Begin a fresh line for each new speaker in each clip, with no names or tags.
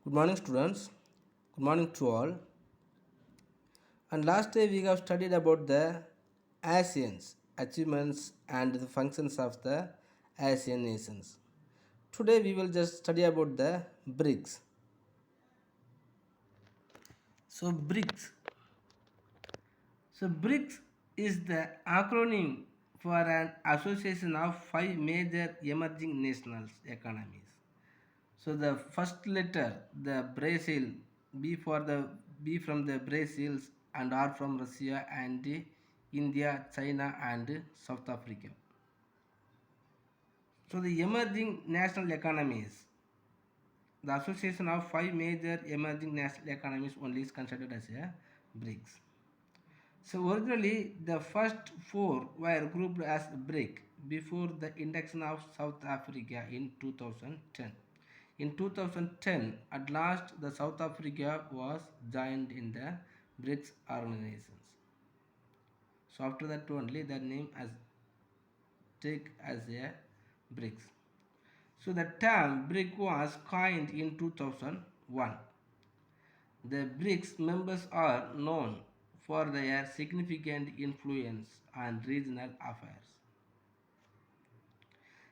Good morning, students. Good morning to all. And last day we have studied about the ASEAN's achievements and the functions of the ASEAN nations. Today we will just study about the BRICS. So BRICS. So BRICS is the acronym for an association of five major emerging national economies. So the first letter, the Brazil, B for the B from the Brazils and R from Russia and India, China and South Africa. So the emerging national economies, the association of five major emerging national economies only is considered as a BRICS. So originally the first four were grouped as BRIC before the induction of South Africa in 2010. In 2010, at last the South Africa was joined in the BRICS organizations. So after that only the name as take as a BRICS. So the term BRIC was coined in 2001. The BRICS members are known for their significant influence on regional affairs.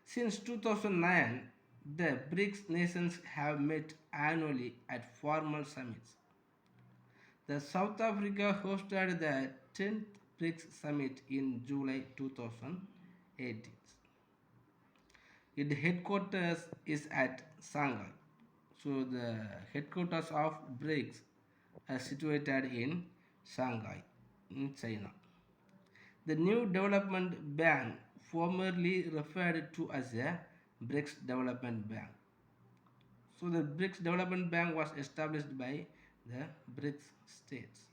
Since 2009, the BRICS nations have met annually at formal summits. The South Africa hosted the 10th BRICS summit in July 2018. Its headquarters is at Shanghai. So the headquarters of BRICS are situated in Shanghai, in China. The new development bank, formerly referred to as the BRICS Development Bank. So the BRICS Development Bank was established by the BRICS states.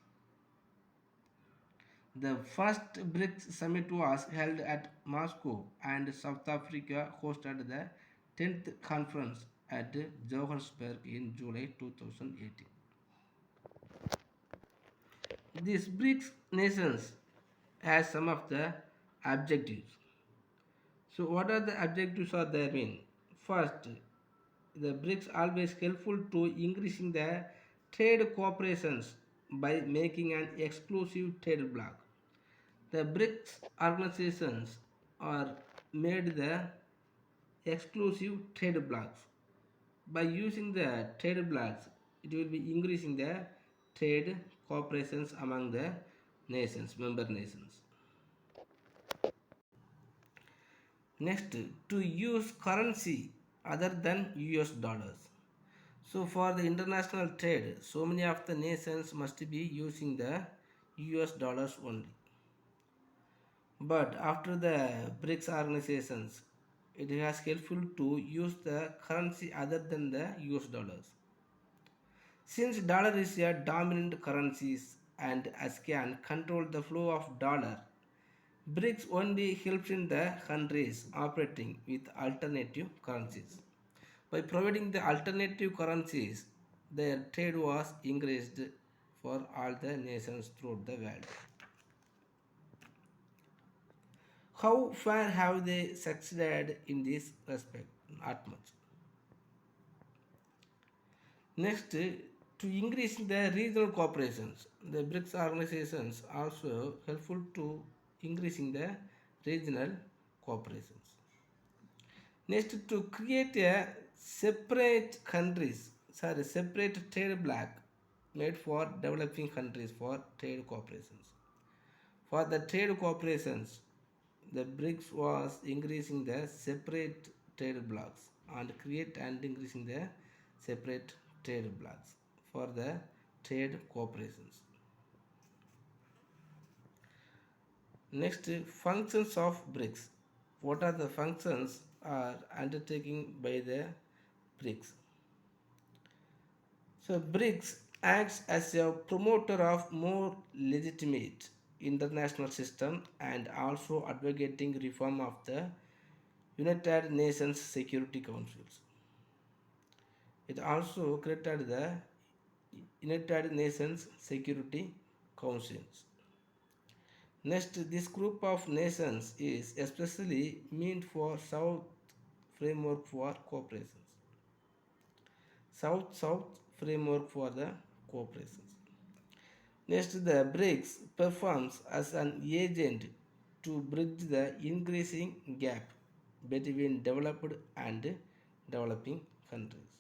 The first BRICS summit was held at Moscow and South Africa hosted the 10th conference at Johannesburg in July 2018. These BRICS nations has some of the objectives. So what are the objectives are there mean? First, the BRICS always helpful to increasing the trade cooperations by making an exclusive trade bloc. The BRICS organizations are made the exclusive trade blocs. By using the trade blocs, it will be increasing the trade cooperations among the nations, member nations. Next, to use currency other than US dollars. So for the international trade, so many of the nations must be using the US dollars only. But after the BRICS organizations, it is helpful to use the currency other than the US dollars. Since dollar is a dominant currency and as can control the flow of dollar, BRICS only helps in the countries operating with alternative currencies. By providing the alternative currencies, their trade was increased for all the nations throughout the world. How far have they succeeded in this respect? Not much. Next, to increase the regional cooperations, the BRICS organizations also helpful to increasing the regional cooperations. Next, to create a separate trade bloc made for developing countries for trade cooperations. For the trade cooperations, the BRICS was increasing the separate trade blocks and create and increasing the separate trade blocks for the trade cooperations. Next, functions of BRICS. What are the functions are undertaken by the BRICS? So BRICS acts as a promoter of more legitimate international system and also advocating reform of the United Nations Security Councils. It also created the United Nations Security Councils. Next, this group of nations is especially meant for South Framework for Cooperations. South framework for the cooperation. Next, the BRICS performs as an agent to bridge the increasing gap between developed and developing countries.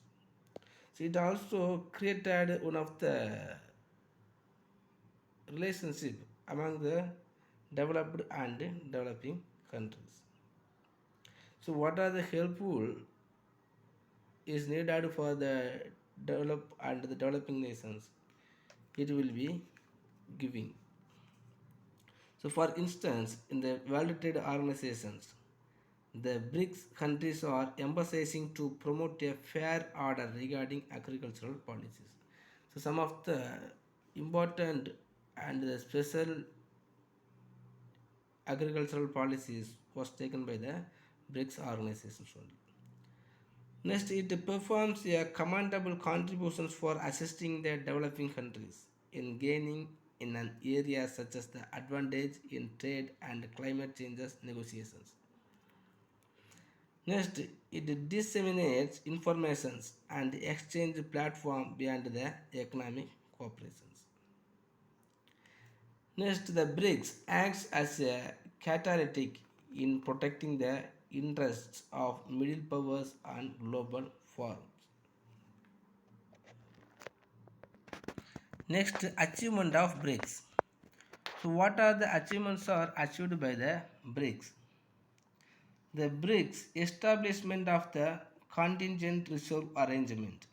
So it also created one of the relationship among the developed and developing countries. So what are the helpful is needed for the develop and the developing nations? It will be giving. So for instance, in the World Trade Organizations, the BRICS countries are emphasizing to promote a fair order regarding agricultural policies. So some of the important and the special agricultural policies was taken by the BRICS organizations only. Next, it performs a commendable contributions for assisting the developing countries in gaining in an area such as the advantage in trade and climate changes negotiations. Next, it disseminates informations and exchange platform beyond the economic cooperations. Next, the BRICS acts as a catalytic in protecting the interests of middle powers and global forums. Next, achievement of BRICS. So, what are the achievements are achieved by the BRICS? The BRICS establishment of the contingent reserve arrangement.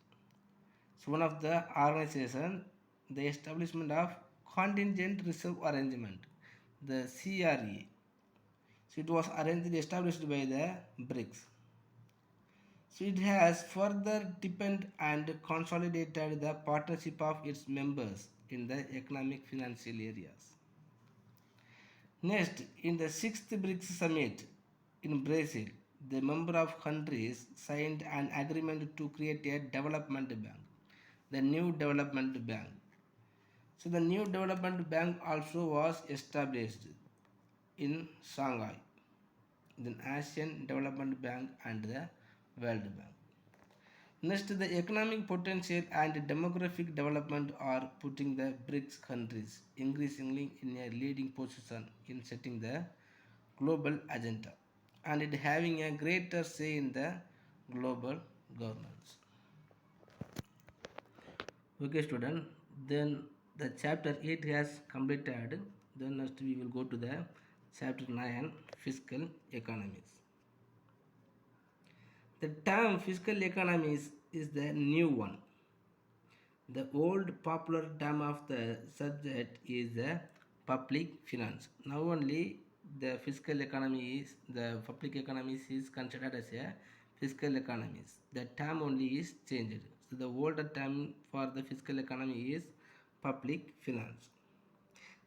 So, one of the organization, the establishment of contingent reserve arrangement, the CRE. So, it was arranged established by the BRICS. So, it has further deepened and consolidated the partnership of its members in the economic financial areas. Next, in the 6th BRICS summit in Brazil, the member of countries signed an agreement to create a development bank, the new development bank. So the new development bank also was established in Shanghai, the Asian Development Bank and the World Bank. Next, the economic potential and demographic development are putting the BRICS countries increasingly in a leading position in setting the global agenda and it having a greater say in the global governance. Okay, student. Then the chapter 8 has completed. Then next we will go to the chapter 9 fiscal economies. The term fiscal economies is the new one. The old popular term of the subject is the public finance. Now only the fiscal economy is the public economies is considered as a fiscal economies. The term only is changed. So the older term for the fiscal economy is public finance.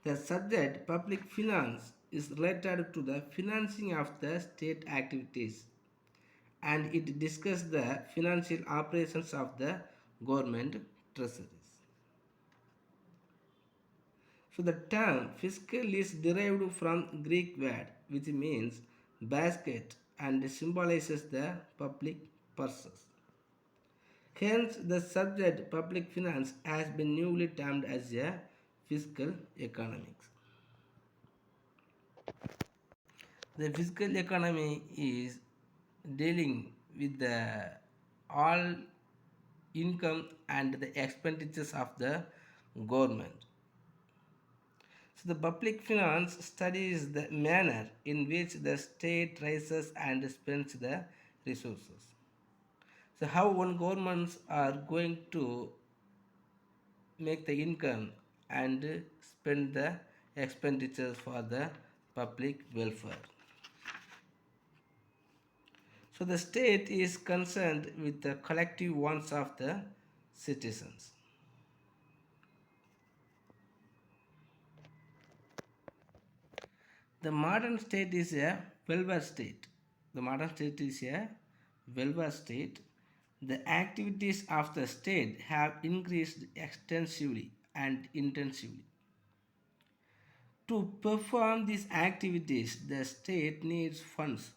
The subject public finance is related to the financing of the state activities and it discusses the financial operations of the government treasuries. So the term fiscal is derived from Greek word which means basket and symbolizes the public purses. Hence the subject public finance has been newly termed as a fiscal economics. The fiscal economy is dealing with the all income and the expenditures of the government. So the public finance studies the manner in which the state raises and spends the resources. So how one governments are going to make the income and spend the expenditures for the public welfare. So the state is concerned with the collective wants of the citizens. The modern state is a welfare state. The modern state is a welfare state. The activities of the state have increased extensively and intensively. To perform these activities, the state needs funds.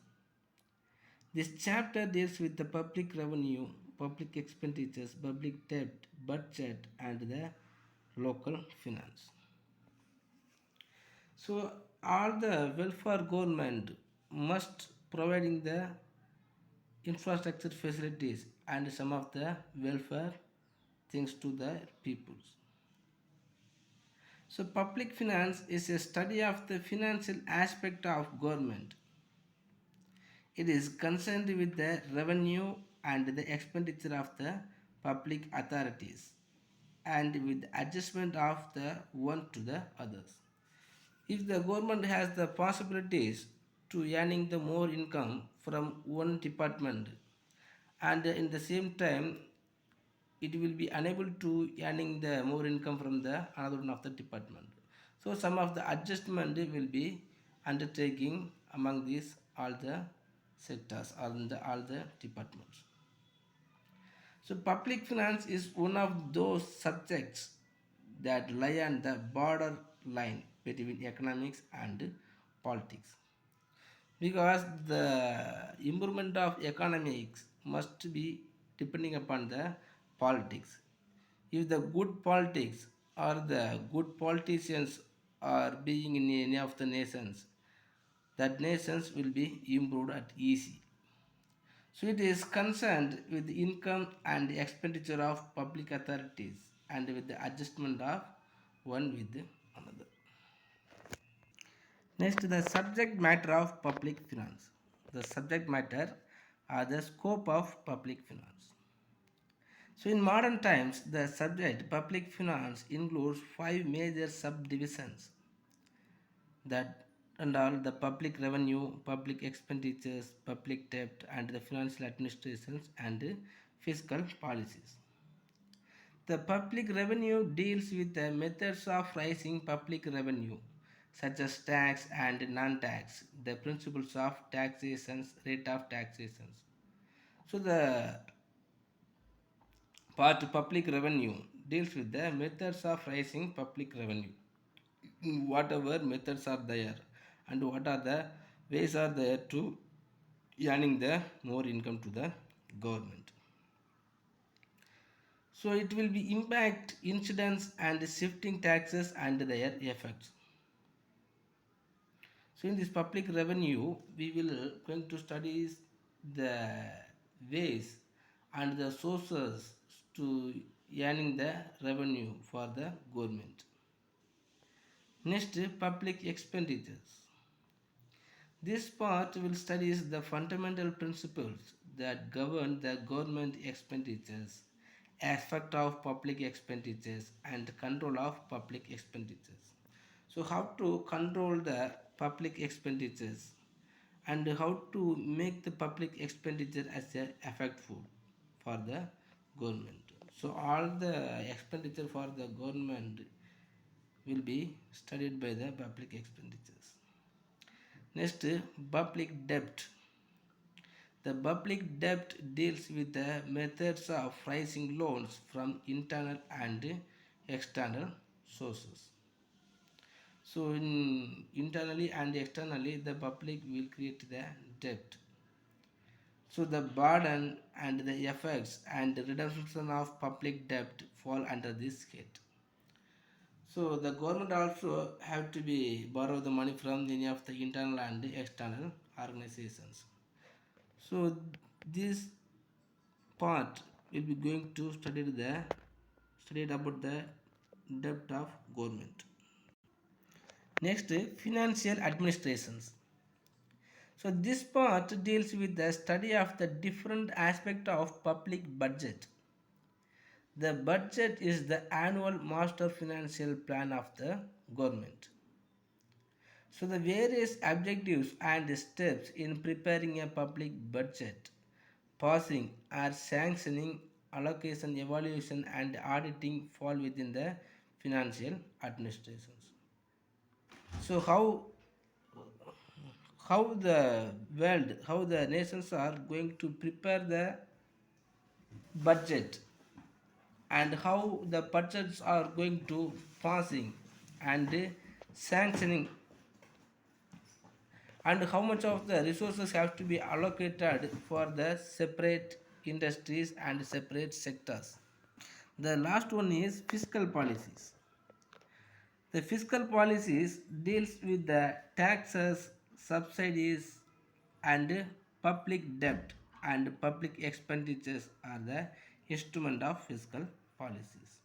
This chapter deals with the public revenue, public expenditures, public debt, budget, and the local finance. So all the welfare government must providing the infrastructure facilities and some of the welfare things to the peoples. So public finance is a study of the financial aspect of government. It is concerned with the revenue and the expenditure of the public authorities and with adjustment of the one to the others. If the government has the possibilities to earning the more income from one department and in the same time it will be unable to earning the more income from the another one of the department. So some of the adjustment will be undertaking among these all the sectors or in the all the departments. So public finance is one of those subjects that lie on the border line between economics and politics because the improvement of economics must be depending upon the politics. If the good politics or the good politicians are being in any of the nations, that nations will be improved at easy. So it is concerned with the income and the expenditure of public authorities and with the adjustment of one with another. Next, the subject matter of public finance. The subject matter are the scope of public finance. So in modern times, the subject public finance includes five major subdivisions that and all the public revenue, public expenditures, public debt, and the financial administrations and fiscal policies. The public revenue deals with the methods of raising public revenue, such as tax and non-tax, the principles of taxation, rate of taxation. So the part public revenue deals with the methods of raising public revenue. Whatever methods are there and what are the ways are there to earning the more income to the government. So it will be impact incidents and shifting taxes and their effects. So in this public revenue we will going to study the ways and the sources to earning the revenue for the government. Next, public expenditures. This part will study the fundamental principles that govern the government expenditures, aspect of public expenditures and control of public expenditures. So how to control the public expenditures and how to make the public expenditure as a effective for the government. So all the expenditure for the government will be studied by the public expenditures. Next, public debt. The public debt deals with the methods of raising loans from internal and external sources. So internally and externally the public will create the debt. So the burden and the effects and redemption of public debt fall under this head. So the government also have to be borrow the money from any of the internal and external organizations. So this part will be going to study about the debt of government. Next, financial administrations. So this part deals with the study of the different aspect of public budget. The budget is the annual master financial plan of the government. So the various objectives and steps in preparing a public budget, passing or sanctioning, allocation, evaluation and auditing fall within the financial administrations. So how the world, how the nations are going to prepare the budget and how the budgets are going to passing and sanctioning and how much of the resources have to be allocated for the separate industries and separate sectors. The last one is fiscal policies. The fiscal policies deals with the taxes, subsidies and public debt and public expenditures are the instrument of fiscal policies.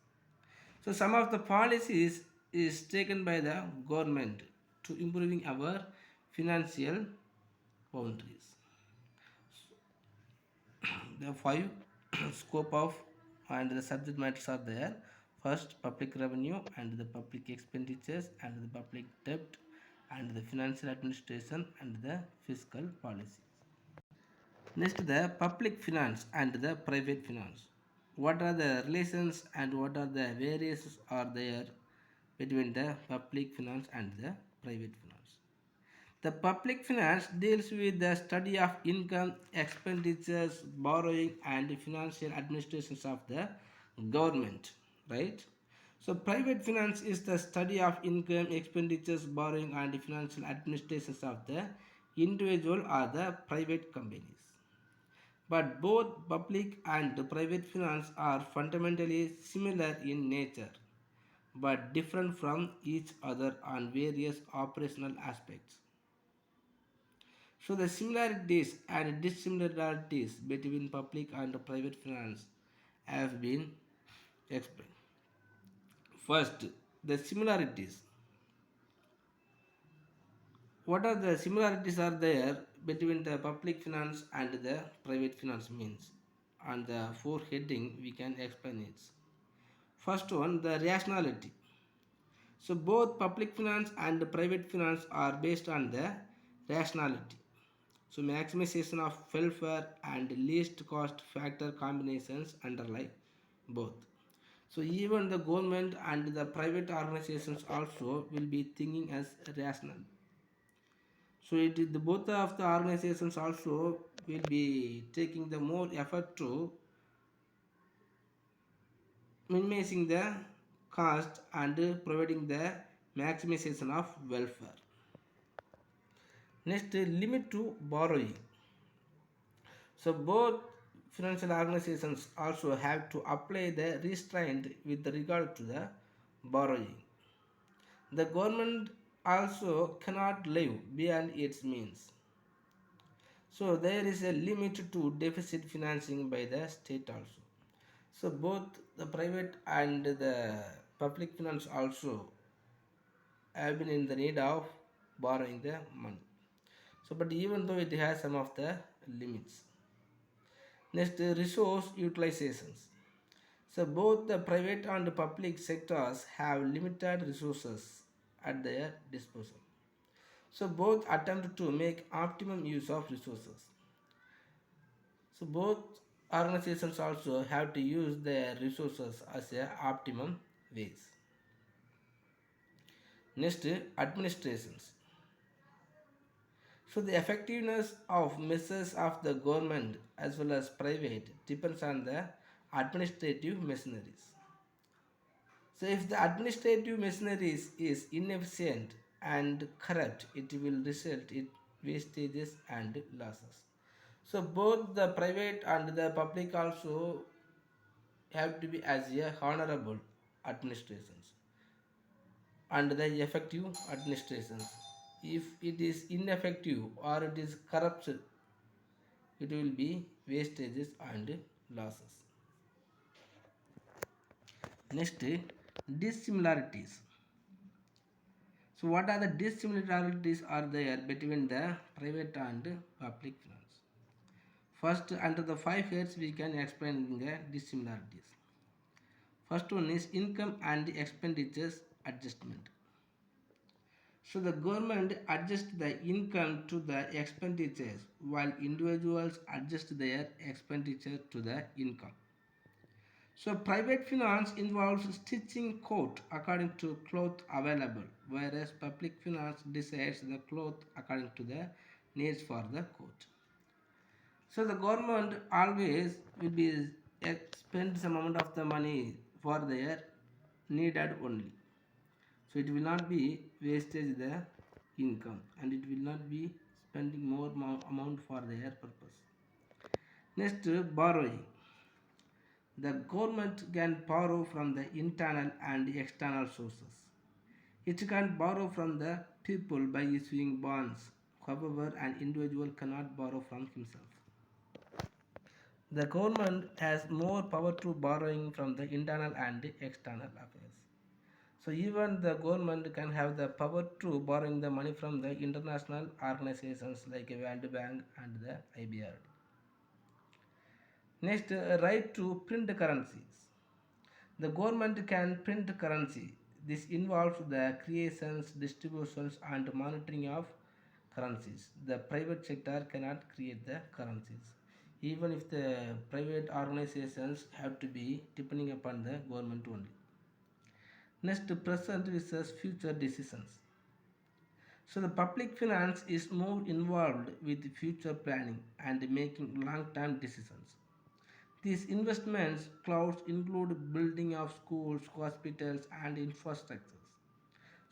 So some of the policies is taken by the government to improving our financial boundaries. The five scope of and the subject matters are there. First, public revenue and the public expenditures and the public debt and the financial administration and the fiscal policy. Next, the public finance and the private finance. What are the relations and what are the variations are there between the public finance and the private finance? The public finance deals with the study of income, expenditures, borrowing, and financial administrations of the government, right? So, private finance is the study of income, expenditures, borrowing, and financial administrations of the individual or the private companies. But both public and private finance are fundamentally similar in nature, but different from each other on various operational aspects. So the similarities and dissimilarities between public and private finance have been explained. First, the similarities. What are the similarities are there between the public finance and the private finance means? On the four heading we can explain it. First one, the rationality. So both public finance and private finance are based on the rationality. So maximization of welfare and least cost factor combinations underlie both. So even the government and the private organizations also will be thinking as rational. So it is the both of the organizations also will be taking the more effort to minimizing the cost and providing the maximization of welfare. Next, limit to borrowing. So both financial organizations also have to apply the restraint with regard to the borrowing. The government also cannot live beyond its means. So there is a limit to deficit financing by the state also. So both the private and the public finance also have been in the need of borrowing the money. So but even though it has some of the limits. Next, resource utilizations. So both the private and public sectors have limited resources at their disposal. So both attempt to make optimum use of resources. So both organizations also have to use their resources as a optimum ways. Next, administrations. So the effectiveness of measures of the government as well as private depends on the administrative machineries. So if the administrative machineries is inefficient and corrupt, it will result in wastages and losses. So both the private and the public also have to be as a honorable administrations and the effective administrations. If it is ineffective or it is corrupt, it will be wastages and losses. Next, dissimilarities. So what are the dissimilarities are there between the private and public finance? First, under the five heads we can explain the dissimilarities. First one is income and expenditures adjustment. So the government adjusts the income to the expenditures while individuals adjust their expenditure to the income. So private finance involves stitching coat according to cloth available, whereas public finance decides the cloth according to the needs for the coat. So the government always will be spend some amount of the money for their needed only. So it will not be wastage the income and it will not be spending more amount for their purpose. Next, borrowing. The government can borrow from the internal and external sources. It can borrow from the people by issuing bonds. However, an individual cannot borrow from himself. The government has more power to borrowing from the internal and external affairs. So even the government can have the power to borrowing the money from the international organizations like World Bank and the IBRD. Next, right to print currencies. The government can print currency. This involves the creations, distributions, and monitoring of currencies. The private sector cannot create the currencies. Even if the private organizations have to be depending upon the government only. Next, present versus future decisions. So the public finance is more involved with future planning and making long-term decisions. These investments clouds include building of schools, hospitals, and infrastructures.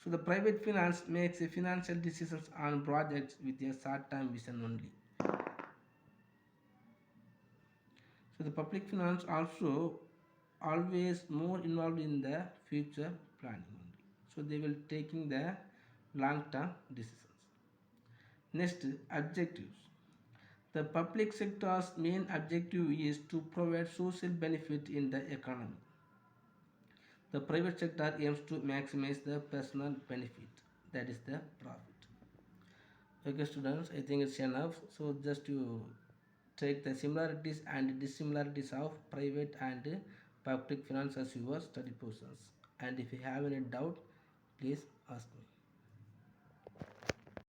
So the private finance makes financial decisions on projects with a short-term vision only. So the public finance also always more involved in the future planning only. So they will taking the long-term decisions. Next, objectives. The public sector's main objective is to provide social benefit in the economy. The private sector aims to maximize the personal benefit, that is the profit. Okay, students, I think it's enough. So, just to take the similarities and dissimilarities of private and public finance as your study portions. And if you have any doubt, please ask me.